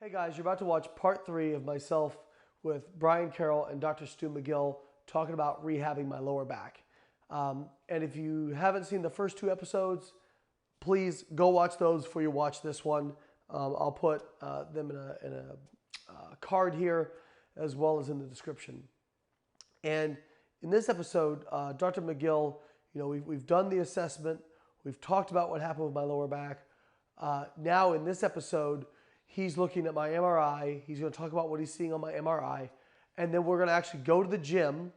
Hey guys, you're about to watch part 3 of myself with Brian Carroll and Dr. Stu McGill talking about rehabbing my lower back. And if you haven't seen the first 2 episodes, please go watch those before you watch this one. I'll put them in a card here as well as in the description. And in this episode, Dr. McGill, we've done the assessment. We've talked about what happened with my lower back. Now in this episode, he's looking at my MRI. He's going to talk about what he's seeing on my MRI. And then we're going to actually go to the gym.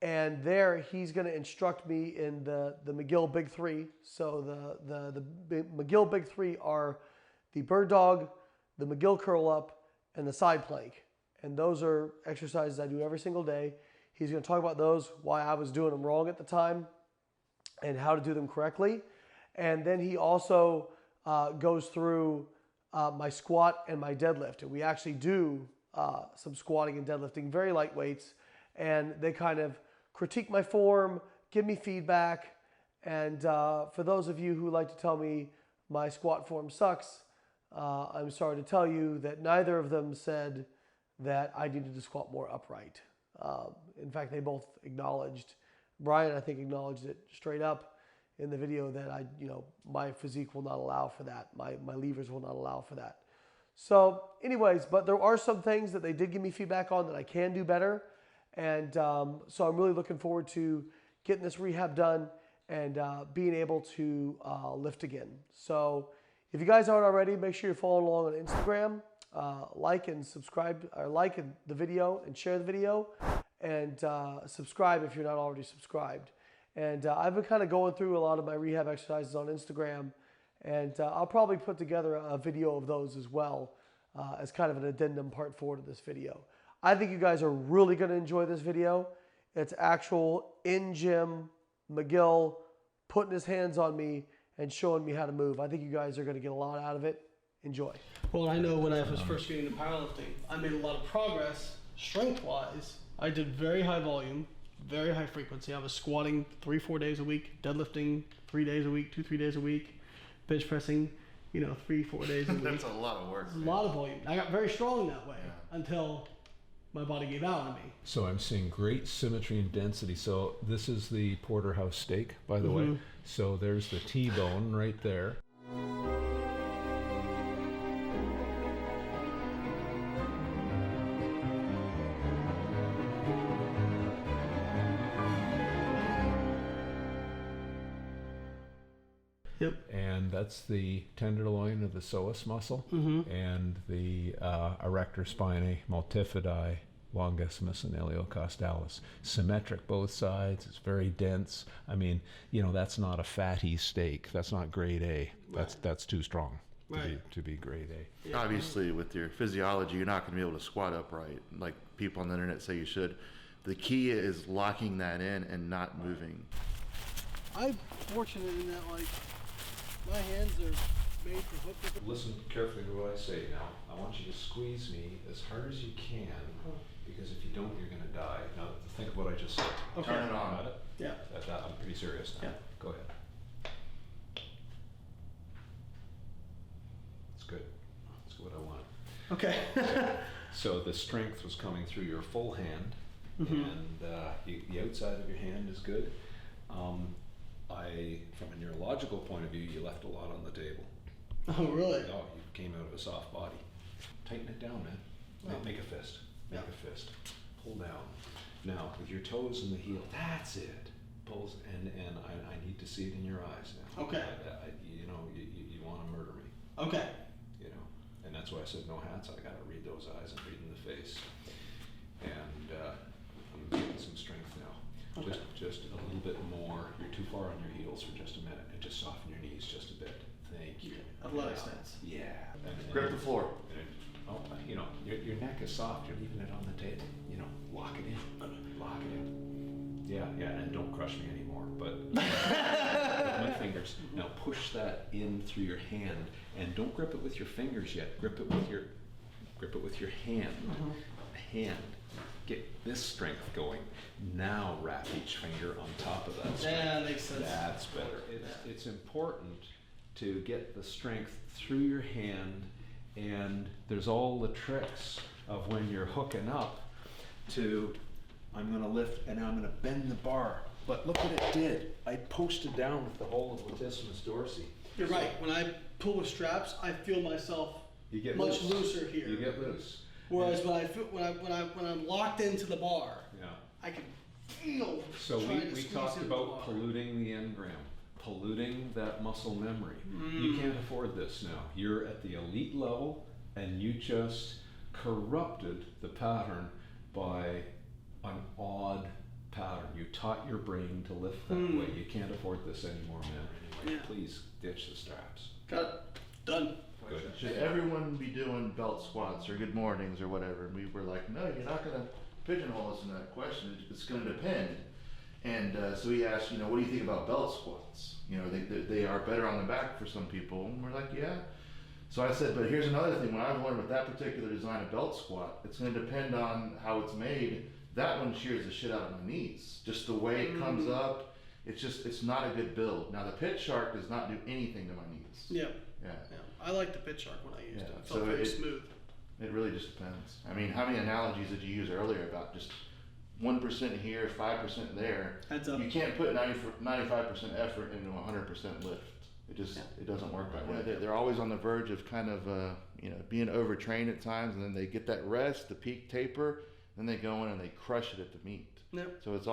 And there he's going to instruct me in the McGill Big 3. So the McGill Big 3 are the bird dog, the McGill curl up, and the side plank. And those are exercises I do every single day. He's going to talk about those, why I was doing them wrong at the time, and how to do them correctly. And then he also goes through my squat and my deadlift. And we actually do some squatting and deadlifting, very light weights. And they kind of critique my form, give me feedback. And for those of you who like to tell me my squat form sucks, I'm sorry to tell you that neither of them said that I needed to squat more upright. In fact, they both acknowledged, Brian I think acknowledged it straight up in the video that my physique will not allow for that. My levers will not allow for that. So anyways, but there are some things that they did give me feedback on that I can do better. And so I'm really looking forward to getting this rehab done and being able to lift again. So if you guys aren't already, make sure you're following along on Instagram. Like and subscribe, or like the video and share the video, and subscribe if you're not already subscribed. And I've been kind of going through a lot of my rehab exercises on Instagram, and I'll probably put together a video of those as well as kind of an addendum part 4 to this video. I think you guys are really going to enjoy this video. It's actual in-gym McGill putting his hands on me and showing me how to move. I think you guys are going to get a lot out of it. Enjoy. Well, I know when I was first getting into powerlifting, I made a lot of progress strength-wise. I did very high volume, very high frequency. I was squatting 3-4 days a week, deadlifting 3 days a week, 2-3 days a week, bench pressing, 3-4 days a week. That's a lot of work. A lot of volume. I got very strong that way until my body gave out on me. So I'm seeing great symmetry and density. So this is the porterhouse steak, by the way. So there's the T-bone right there. Yep. And that's the tenderloin of the psoas muscle and the erector spinae multifidi longissimus and iliocostalis. Symmetric both sides. It's very dense. I mean, that's not a fatty steak. That's not grade A. That's too strong to be grade A. Yeah. Obviously, with your physiology, you're not going to be able to squat upright like people on the internet say you should. The key is locking that in and not moving. I'm fortunate in that, my hands are made for hook grip. Listen carefully to what I say now. I want you to squeeze me as hard as you can, because if you don't, you're going to die. Now, think of what I just said. Okay. Turn it on. Got it? Yeah. I'm pretty serious now. Yeah. Go ahead. That's good. That's what I want. Okay. So the strength was coming through your full hand, and the outside of your hand is good. From a neurological point of view, you left a lot on the table. Oh, really? Oh, you came out of a soft body. Tighten it down, man. Make a fist. Make a fist. Pull down. Now, with your toes and the heel, that's it. Pulls, and I need to see it in your eyes now. Okay. You want to murder me. Okay. And that's why I said no hats. I got to read those eyes and read in the face. And I'm getting some strength now. Okay. Just a little bit more. You're too far on your heels for just a minute, and just soften your knees just a bit. Thank you. Athletic stance. Yeah. Grip the floor. Your neck is soft. You're leaving it on the table. Lock it in. Lock it in. Yeah, and don't crush me anymore. But with my fingers. Now push that in through your hand, and don't grip it with your fingers yet. Grip it with your hand. Hand. Get this strength going. Now wrap each finger on top of that strength. Yeah, that makes sense. That's better. It's important to get the strength through your hand And there's all the tricks of when you're hooking up to, I'm gonna lift and I'm gonna bend the bar. But look what it did. I posted down with the whole of latissimus dorsi. You're right. When I pull with straps, I feel myself You get much loose. looser here. You get loose. Whereas when I'm locked into the bar, Yeah. I can feel. So trying to we squeeze talked into the about bar. polluting the engram, polluting that muscle memory. You can't afford this now. You're at the elite level and you just corrupted the pattern by an odd pattern. You taught your brain to lift that way. You can't afford this anymore, man. Anyway, Yeah. please ditch the straps. Got it. Done. Good. Should everyone be doing belt squats or good mornings or whatever? And we were like, no, you're not going to pigeonhole us in that question. It's going to depend. And so he asked, what do you think about belt squats? They are better on the back for some people. And we're like, yeah. So I said, but here's another thing. When I've learned with that particular design of belt squat, it's going to depend on how it's made. That one shears the shit out of my knees. Just the way it comes up, it's not a good build. Now the pit shark does not do anything to my knees. Yeah. Yeah. Yeah. I like the pit shark when I used it. It So felt very smooth. It really just depends. I mean, how many analogies did you use earlier about just 1% here, 5% there? Heads up. You can't put 95% effort into 100% lift. It doesn't work that way. They're always on the verge of kind of being overtrained at times, and then they get that rest, the peak taper, then they go in and they crush it at the meet. Yep. So it's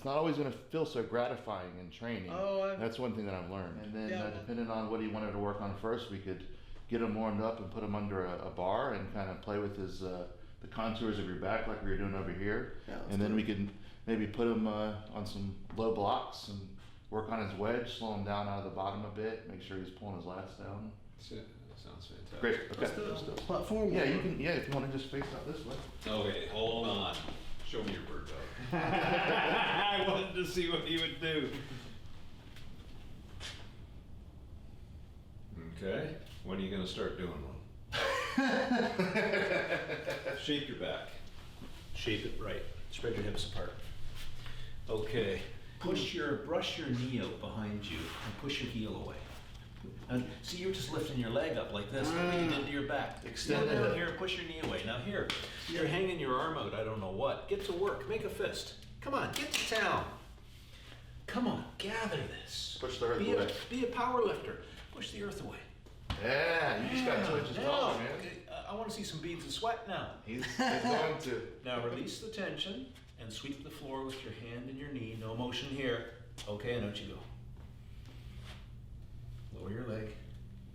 not always going to feel so gratifying in training. That's one thing that I've learned. And then depending on what he wanted to work on first, we could get him warmed up and put him under a bar and kind of play with his the contours of your back like we were doing over here. Yeah, and then we could maybe put him on some low blocks and work on his wedge, slow him down out of the bottom a bit, make sure he's pulling his lats down. That's it. That sounds fantastic. Great. Okay. Let's do platform. Yeah, you can. Yeah, if you want to just face out this way. Okay, hold on. Show me your bird dog. I wanted to see what he would do. Okay, when are you going to start doing one? Shape your back. Shape it right. Spread your hips apart. Okay, brush your knee out behind you and push your heel away. And see, you're just lifting your leg up like this, like you did to your back. Extend down it. here, push your knee away. Now here, you're hanging your arm out, I don't know what. Get to work, make a fist. Come on, get to town. Come on, gather this. Push the earth Be away. Be a power lifter. Push the earth away. Yeah, you just got 2 inches taller, man. I want to see some beads of sweat now. He's going to. Now release the tension and sweep the floor with your hand and your knee. No motion here. Okay, and out you go. Lower your leg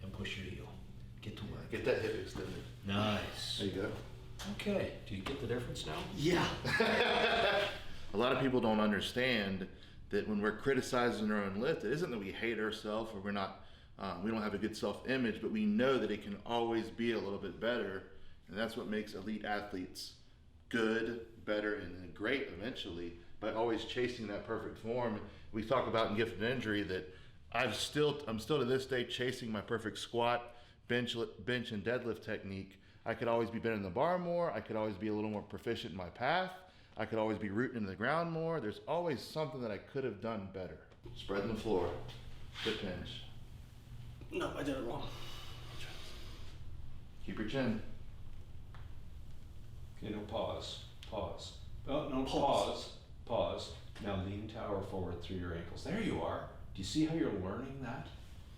and push your heel. Get to work. Get that hip extended. Nice. There you go. Okay, do you get the difference now? Yeah. A lot of people don't understand that when we're criticizing our own lift, it isn't that we hate ourselves or we don't have a good self-image, but we know that it can always be a little bit better, and that's what makes elite athletes good, better, and then great eventually, by always chasing that perfect form. We talk about in Gifted Injury that I'm still to this day chasing my perfect squat, bench and deadlift technique. I could always be bending the bar more. I could always be a little more proficient in my path. I could always be rooting into the ground more. There's always something that I could have done better. Spreading the floor, hip hinge. No, I did it wrong. Keep your chin. Okay, no, pause. Oh, no, pause. Now lean tower forward through your ankles. There you are. Do you see how you're learning that?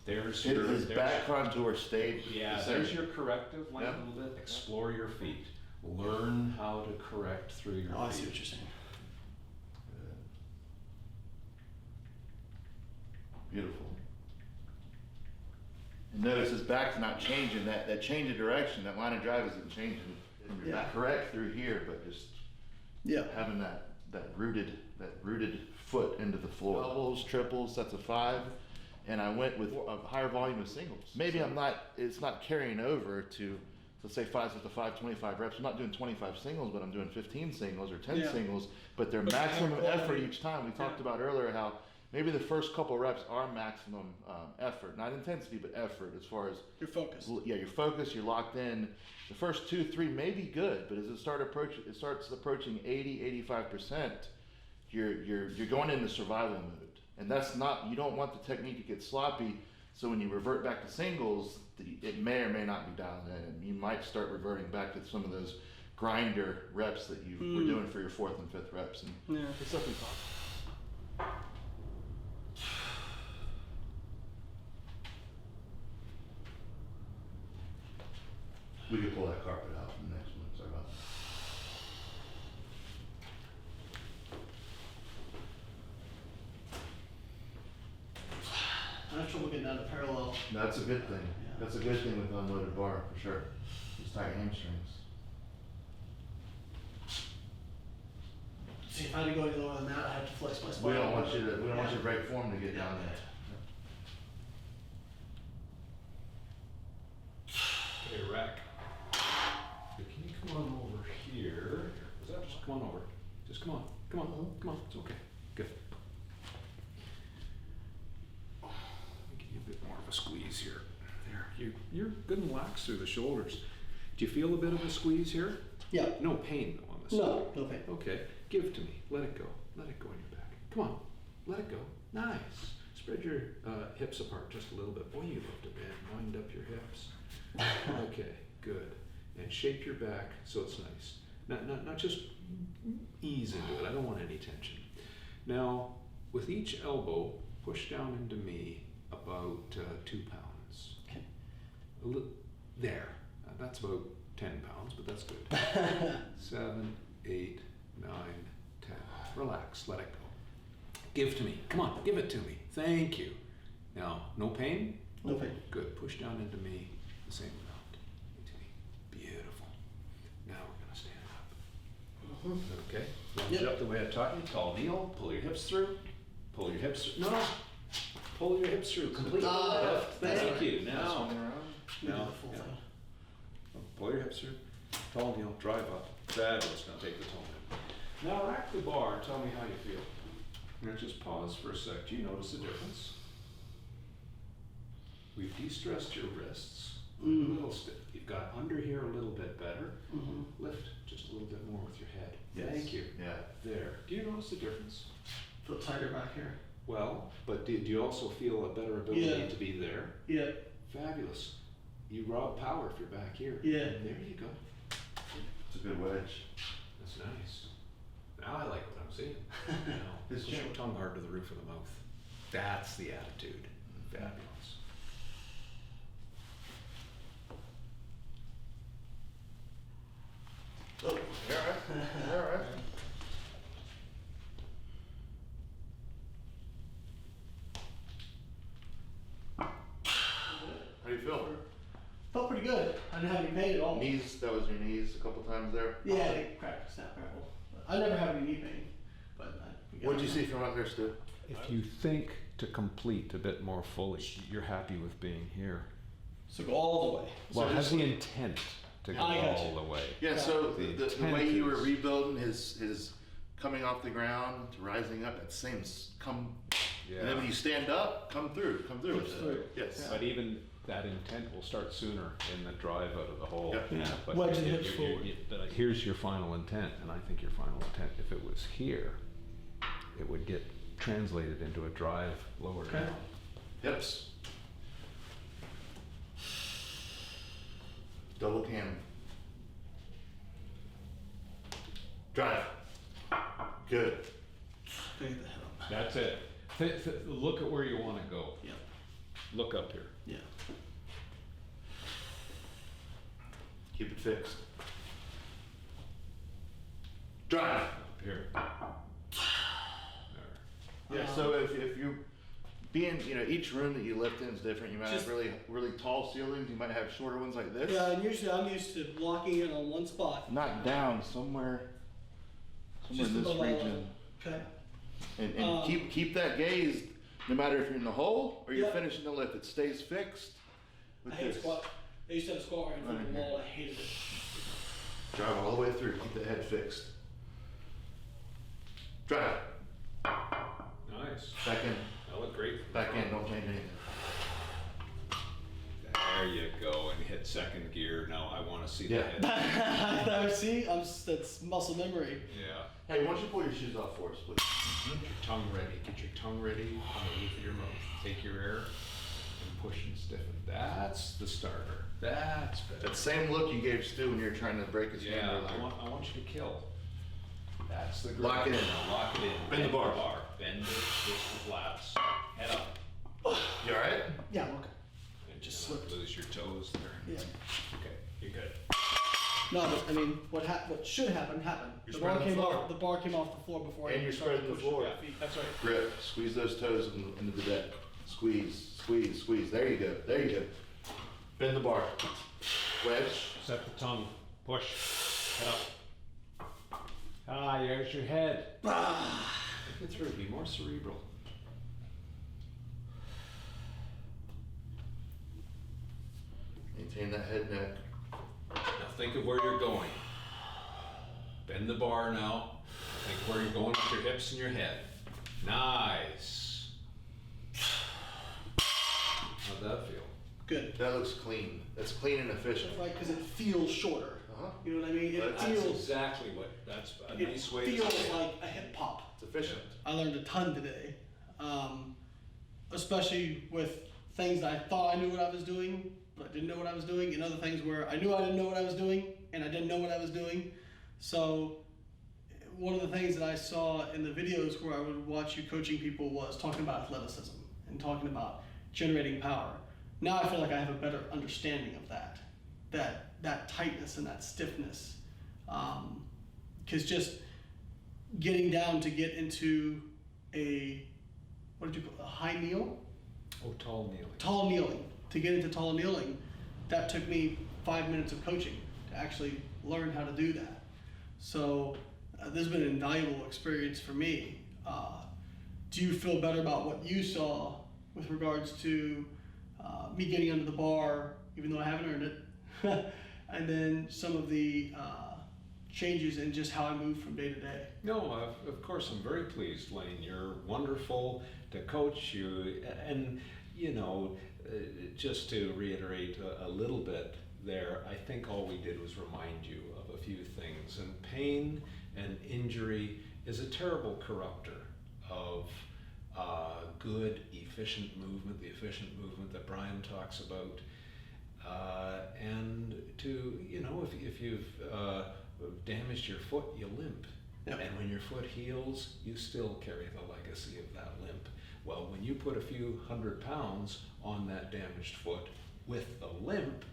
There's His back contour stayed. Yeah, the same. there's your corrective. Length Yep. a little bit. Explore your feet. Learn how to correct through your Oh, I feet. see what you're saying. Beautiful. And notice his back's not changing. That change of direction, that line of drive isn't changing from your back. Correct through here, but just having that rooted foot into the floor. Doubles, triples, sets of 5, and I went with a higher volume of singles. Maybe it's not carrying over to, let's say 5 sets of 5, 25 reps. I'm not doing 25 singles, but I'm doing 15 singles or 10 singles, but they're maximum effort each time. We talked about earlier how maybe the first couple reps are maximum effort, not intensity, but effort as far as You're focused. Yeah, you're focused, you're locked in. The first 2, 3 may be good, but as it starts approaching 80, 85%, you're going into survival mode. And that's not, you don't want the technique to get sloppy. So when you revert back to singles, it may or may not be dialed in. You might start reverting back to some of those grinder reps that you were doing for your 4th and 5th reps. And Yeah, it's definitely possible. we could pull that carpet out from the next one. Sorry about that. I have trouble getting down to parallel. That's a good thing. Yeah. That's a good thing with unloaded bar for sure. Just tight hamstrings. See, if I had to go any lower than that, I have to flex my spine. We don't want you to break form to get down there. Okay, rack. Can you come on over here? Just come on over. Just come on. Come on. Come on. It's okay. Good. Let me give you a bit more of a squeeze here. There. You're good and lax through the shoulders. Do you feel a bit of a squeeze here? Yeah. No pain on this. No pain. Okay. Give it to me. Let it go. Let it go in your back. Come on. Let it go. Nice. Spread your hips apart just a little bit. Boy, you love to bend. Wind up your hips. Okay, good. And shape your back so it's nice. Not just ease into it. I don't want any tension. Now, with each elbow, push down into me about 2 pounds. Okay. There. That's about 10 pounds, but that's good. 7, 8, 9, 10. Relax. Let it go. Give to me. Come on. Give it to me. Thank you. Now, no pain? No pain. Good. Push down into me. The same amount. Into me. Beautiful. Now we're going to stand up. Okay? Lunge up the way I taught you. Tall kneel. Pull your hips through. Pull your hips through. No. Pull your hips through. Completely left. Thank you. Now. Now. Yeah. Pull your hips through. Tall kneel. Drive up. Fabulous. Now take the tone in. Now rack the bar. Tell me how you feel. Now just pause for a sec. Do you notice a difference? We've de-stressed your wrists. A little stiff. You've got under here a little bit better. Lift just a little bit more with your head. Yes. Thank you. Yeah. There. Do you notice the difference? Feel tighter back here. Well, but do you also feel a better ability to be there? Yeah. Fabulous. You rob power if you're back here. Yeah. There you go. It's a good wedge. That's nice. Now I like what I'm seeing. Now, push your tongue hard to the roof of the mouth. That's the attitude. Fabulous. Oh, you're all right. You're all right. How do you feel? Felt pretty good. I didn't have any pain at all. Knees, that was your knees a couple times there? Yeah, they cracked, snap, crackle. I never had any knee pain, but What'd you see from out there, Stu? If you think to complete a bit more fully, you're happy with being here. So go all the way. Well, So have just- the intent to go I got all you. the way. Yeah, so The the intent way you were is- rebuilding his coming off the ground to rising up, that same come. And then when you stand up, come through with through. it. Yes. But even that intent will start sooner in the drive out of the hole. Yep. Yeah. But Wedge the if hips you- forward. but here's your final intent, and I think your final intent, if it was here, it would get translated into a drive lower Okay. down. Hips. Double cam. Drive. Good. Get the head up. That's it. Look at where you want to go. Yeah. Look up here. Yeah. Keep it fixed. Drive. Up here. There. Yeah, so if you being, each room that you lift in is different. You might Just- have really tall ceilings. You might have shorter ones like this. Yeah, and usually I'm used to locking in on one spot. Not down, somewhere Just in this above eye region. level. Okay. And keep that gaze, no matter if you're in the hole or you're Yeah. finishing the lift. It stays fixed. With I hate this. squat. I used to have a squat right in front of the Right here. wall. I hated it. Drive all the way through. Keep the head fixed. Drive. Nice. Back in. That looked great. Back in. Don't change anything. There you go, and hit second gear. Now I want to see Yeah. the head. See, that's muscle memory. Yeah. Hey, why don't you pull your shoes off for us, please? Get your tongue ready. Get your tongue ready on the roof of your mouth. Take your air and push and stiffen. That's the starter. That's better. That same look you gave Stu when you were trying to break his hand Yeah, earlier. I want you to kill. That's the grip. Lock it in. Lock it in. Bend the bar. Bend it, twist the flaps. Head up. You alright? Yeah, I'm okay. And Just you don't slipped. lose your toes there. Yeah. Okay, you're good. No, but I mean, what should happen happened. You're The bar spreading the came floor. off. The bar came off the floor before. And I you're started spreading the pushing floor. my feet. That's right. Grip. Squeeze those toes into the deck. Squeeze, squeeze, squeeze. There you go. There you go. Bend the bar. Wedge. Set the tongue. Push. Head up. Ah, there's your head. Get through. Be more cerebral. Maintain that head neck. Now think of where you're going. Bend the bar now. Think where you're going with your hips and your head. Nice. How'd that feel? Good. That looks clean. That's clean and efficient. Right, because it feels shorter. Uh-huh. You know what I mean? It That's feels. exactly what. That's a It nice way to feels say it. like a hip pop. It's efficient. I learned a ton today, especially with things that I thought I knew what I was doing, but I didn't know what I was doing, and other things where I knew I didn't know what I was doing, and I didn't know what I was doing. So one of the things that I saw in the videos where I would watch you coaching people was talking about athleticism and talking about generating power. Now I feel like I have a better understanding of that tightness and that stiffness, because just getting down to get into a, what did you call it, a high kneel? Oh, tall kneeling. Tall kneeling. To get into tall kneeling, that took me 5 minutes of coaching to actually learn how to do that. So this has been an invaluable experience for me. Do you feel better about what you saw with regards to me getting under the bar, even though I haven't earned it, and then some of the changes in just how I move from day to day? No, of course I'm very pleased, Layne. You're wonderful to coach you, and you know, just to reiterate a little bit there, I think all we did was remind you of a few things. And pain and injury is a terrible corrupter of good, efficient movement, the efficient movement that Brian talks about. And to, you know, if you've damaged your foot, you limp. Yep. And when your foot heals, you still carry the legacy of that limp. Well, when you put a few 100 pounds on that damaged foot with the limp,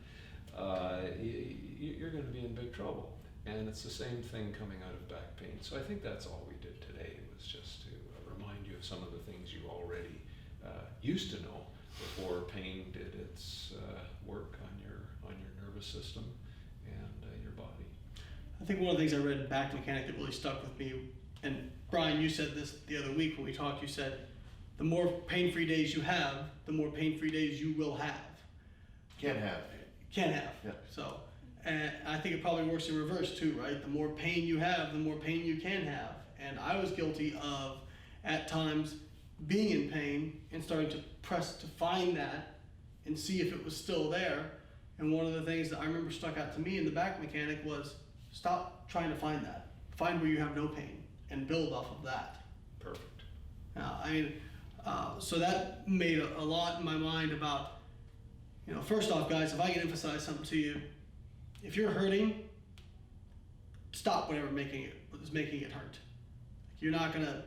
you're going to be in big trouble. And it's the same thing coming out of back pain. So I think that's all we did today. It was just to remind you of some of the things you already used to know before pain did its work on your nervous system and your body. I think one of the things I read in Back Mechanic that really stuck with me, and Brian, you said this the other week when we talked, you said, the more pain-free days you have, the more pain-free days you will have. Can have. Can have. Yeah. So, and I think it probably works in reverse too, right? The more pain you have, the more pain you can have. And I was guilty of, at times, being in pain and starting to press to find that and see if it was still there. And one of the things that I remember stuck out to me in the Back Mechanic was, stop trying to find that. Find where you have no pain and build off of that. Perfect. So that made a lot in my mind about, you know, first off, guys, if I can emphasize something to you, if you're hurting, stop whatever is making it hurt. You're not gonna,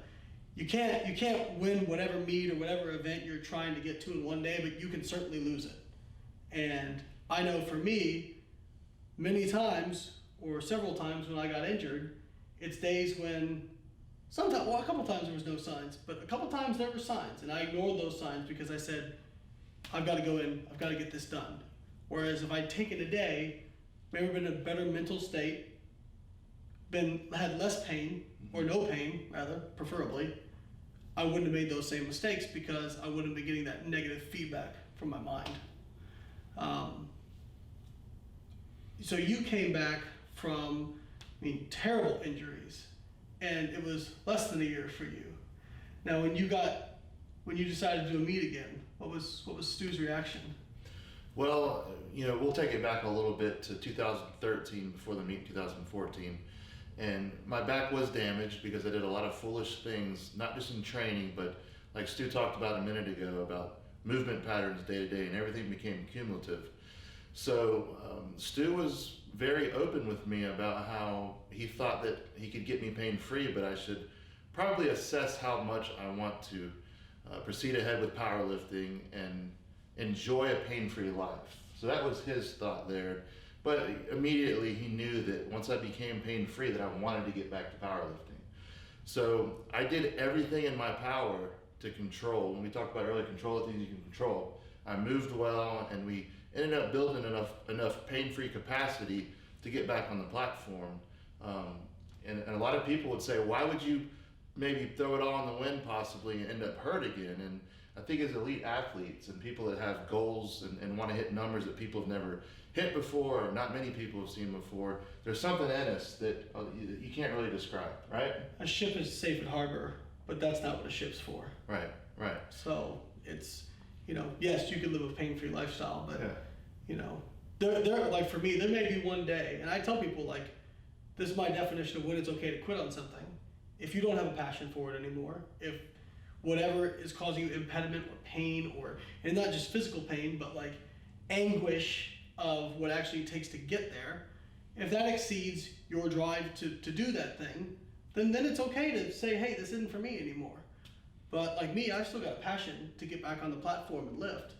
you can't win whatever meet or whatever event you're trying to get to in one day, but you can certainly lose it. And I know for me, many times or several times when I got injured, it's days when sometimes, well, a couple times there was no signs, but a couple times there were signs, and I ignored those signs because I said, I've got to go in, I've got to get this done. Whereas if I'd taken a day, maybe been in a better mental state, had less pain, or no pain, rather, preferably, I wouldn't have made those same mistakes because I wouldn't be getting that negative feedback from my mind. So you came back from, terrible injuries, and it was less than a year for you. Now, when you decided to do a meet again, what was Stu's reaction? Well, we'll take it back a little bit to 2013 before the meet in 2014. And my back was damaged because I did a lot of foolish things, not just in training, but like Stu talked about a minute ago about movement patterns day to day, and everything became cumulative. So Stu was very open with me about how he thought that he could get me pain-free, but I should probably assess how much I want to proceed ahead with powerlifting and enjoy a pain-free life. So that was his thought there. But immediately he knew that once I became pain-free that I wanted to get back to powerlifting. So I did everything in my power to control. When we talked about earlier, control the things you can control. I moved well, and we ended up building enough pain-free capacity to get back on the platform. And a lot of people would say, why would you maybe throw it all in the wind possibly and end up hurt again? And I think as elite athletes and people that have goals and want to hit numbers that people have never hit before, or not many people have seen before, there's something in us that you can't really describe, right? A ship is safe at harbor, but that's not what a ship's for. Right. So it's, yes, you can live a pain-free lifestyle, but, Yeah. there like for me, there may be one day, and I tell people, like, this is my definition of when it's okay to quit on something. If you don't have a passion for it anymore, if whatever is causing you impediment or pain, and not just physical pain, but like anguish of what actually it takes to get there, if that exceeds your drive to do that thing, then it's okay to say, hey, this isn't for me anymore. But like me, I've still got a passion to get back on the platform and lift.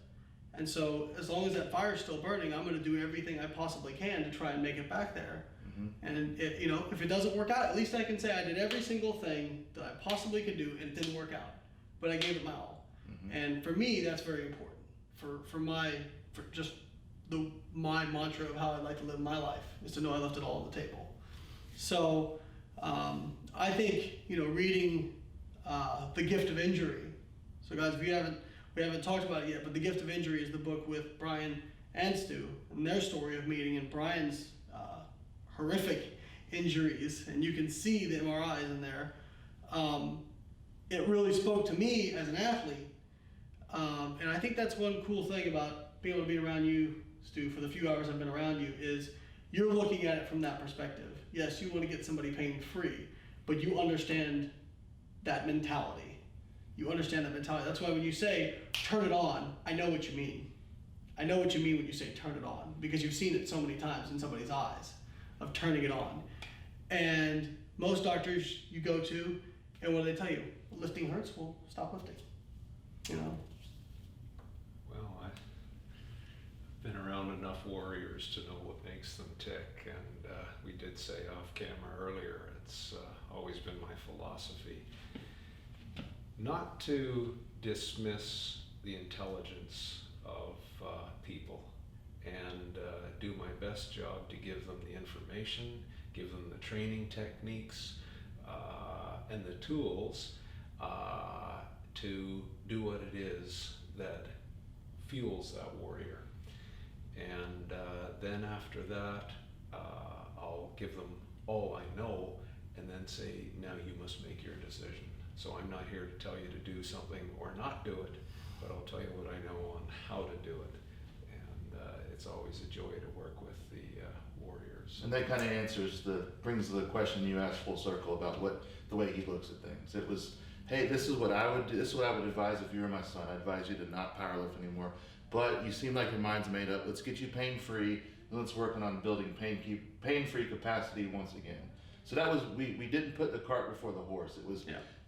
And so as long as that fire's still burning, I'm going to do everything I possibly can to try and make it back there. And if it doesn't work out, at least I can say I did every single thing that I possibly could do, and it didn't work out, but I gave it my all. And for me, that's very important. For my mantra of how I like to live my life is to know I left it all on the table. So I think reading The Gift of Injury. So guys, we haven't talked about it yet, but The Gift of Injury is the book with Brian and Stu and their story of meeting, and Brian's horrific injuries, and you can see the MRIs in there. It really spoke to me as an athlete, and I think that's one cool thing about being able to be around you, Stu, for the few hours I've been around you, is you're looking at it from that perspective. Yes, you want to get somebody pain-free, but you understand that mentality. That's why when you say, turn it on, I know what you mean. I know what you mean when you say turn it on, because you've seen it so many times in somebody's eyes of turning it on. And most doctors you go to, and what do they tell you? Lifting hurts, well, stop lifting. Well, I've been around enough warriors to know what makes them tick, and we did say off camera earlier, it's always been my philosophy not to dismiss the intelligence of people, and do my best job to give them the information, give them the training techniques and the tools to do what it is that fuels that warrior. And then after that, I'll give them all I know, and then say, now you must make your decision. So I'm not here to tell you to do something or not do it, but I'll tell you what I know on how to do it. And it's always a joy to work with the warriors. And that kind of brings the question you asked full circle about the way he looks at things. It was, hey, this is what I would do. This is what I would advise if you were my son. I'd advise you to not powerlift anymore. But you seem like your mind's made up. Let's get you pain-free, and let's work on building pain-free capacity once again. So that was, we didn't put the cart before the horse. It was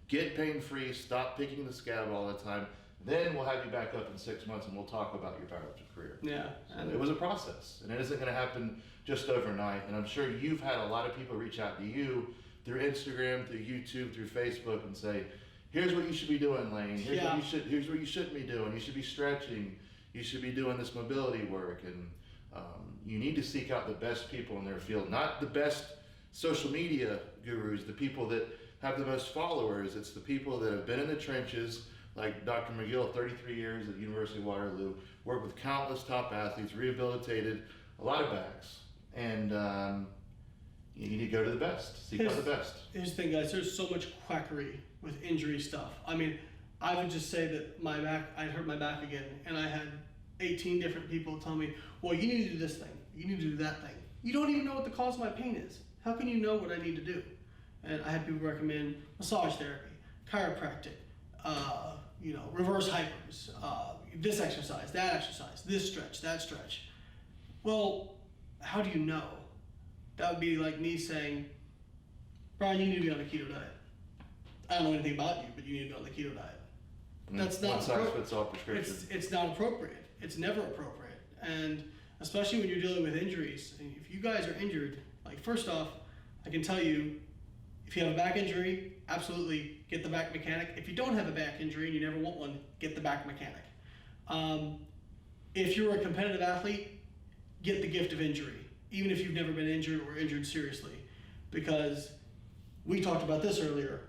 get pain-free, stop picking the scab all the time. Then we'll have you back up in 6 months, and we'll talk about your powerlifting career. Yeah. So it was a process, and it isn't going to happen just overnight. And I'm sure you've had a lot of people reach out to you through Instagram, through YouTube, through Facebook, and say, here's what you should be doing, Layne. Here's what you shouldn't be doing. You should be stretching. You should be doing this mobility work. And you need to seek out the best people in their field, not the best social media gurus, the people that have the most followers. It's the people that have been in the trenches, like Dr. McGill, 33 years at the University of Waterloo, worked with countless top athletes, rehabilitated a lot of backs. And you need to go to the best, seek out the best. Here's the thing, guys, there's so much quackery with injury stuff. I mean, I would just say that I'd hurt my back again, and I had 18 different people tell me, well, you need to do this thing, you need to do that thing. You don't even know what the cause of my pain is. How can you know what I need to do? And I had people recommend massage therapy, chiropractic, reverse hypers, this exercise, that exercise, this stretch, that stretch. Well, how do you know? That would be like me saying, Brian, you need to be on a keto diet. I don't know anything about you, but you need to be on the keto diet. That's not one size fits all prescription. It's not appropriate. It's never appropriate. And especially when you're dealing with injuries. And if you guys are injured, like first off, I can tell you, if you have a back injury, absolutely get the back mechanic. If you don't have a back injury and you never want one, get the back mechanic. If you're a competitive athlete, get the gift of injury, even if you've never been injured or injured seriously. Because we talked about this earlier.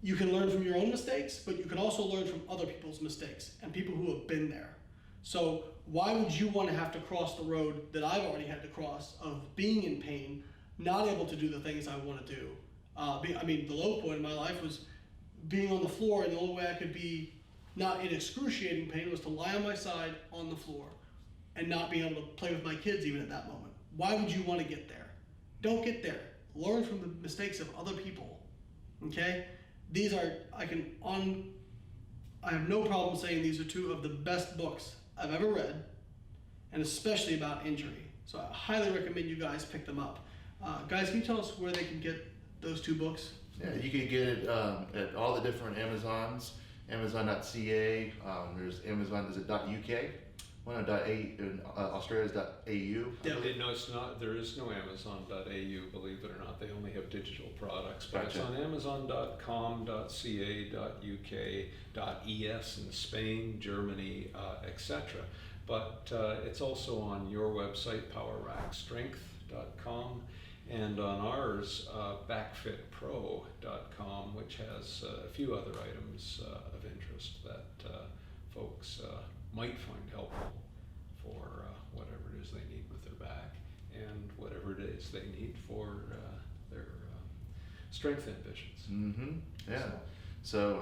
You can learn from your own mistakes, but you can also learn from other people's mistakes and people who have been there. So why would you want to have to cross the road that I've already had to cross of being in pain, not able to do the things I want to do? The low point in my life was being on the floor, and the only way I could be not in excruciating pain was to lie on my side on the floor and not being able to play with my kids even at that moment. Why would you want to get there? Don't get there. Learn from the mistakes of other people, okay? These are, I have no problem saying these are two of the best books I've ever read, and especially about injury. So I highly recommend you guys pick them up. Guys, can you tell us where they can get those two books? Yeah, you can get it at all the different Amazons, Amazon.ca, there's Amazon, is it .uk? One of Australia's .au. Yeah. No, it's not. There is no Amazon.au, believe it or not. They only have digital products. But Gotcha. it's on Amazon.com, .ca, .uk, .es in Spain, Germany, etc. But it's also on your website, powerrackstrength.com, and on ours, backfitpro.com, which has a few other items of interest that folks might find helpful for whatever it is they need with their back and whatever it is they need for their strength ambitions. Mm-hmm. Yeah. So,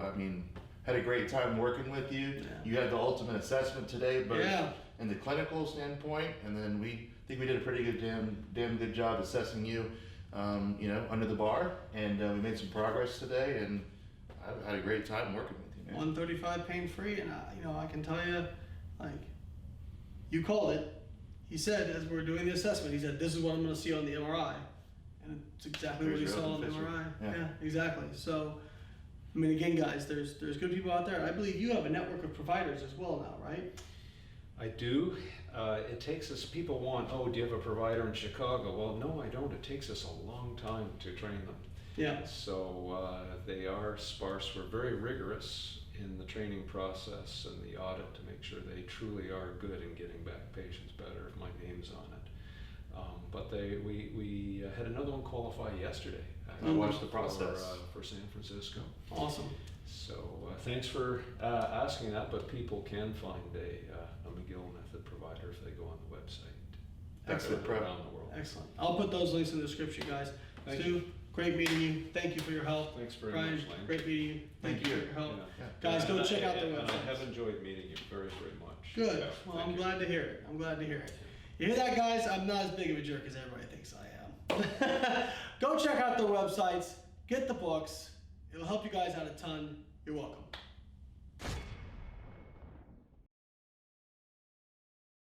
had a great time working with you. Yeah. You had the ultimate assessment today, but Yeah. in the clinical standpoint, and then we think we did a pretty good, damn good job assessing you, under the bar, and we made some progress today, and I've had a great time working with you, man. 135 pain free, and I can tell you, like, you called it. He said, as we were doing the assessment, he said, this is what I'm going to see on the MRI, and it's exactly what he Here's your saw on the open picture. MRI. Yeah. Exactly. So, again, guys, there's good people out there. I believe you have a network of providers as well now, right? I do. It takes us, people want, do you have a provider in Chicago? Well, no, I don't. It takes us a long time to train them. Yeah. So they are sparse. We're very rigorous in the training process and the audit to make sure they truly are good in getting back patients better if my name's on it. But we had another one qualify yesterday. I watched the process. For San Francisco. Awesome. So thanks for asking that, but people can find a McGill method provider if they go on the website. Excellent. Around the world. Excellent. I'll put those links in the description, guys. Thank Stu, great meeting you. Thank you for your help. Thanks very Brian, much, Layne. great meeting you. Thank you for your help. Yeah. Guys, go And check out the and website. I have enjoyed meeting you very, very much. Good. Yeah, Well, thank I'm you. glad to hear it. I'm glad to hear it. You hear that, guys? I'm not as big of a jerk as everybody thinks I am. Go check out the websites. Get the books. It'll help you guys out a ton. You're welcome.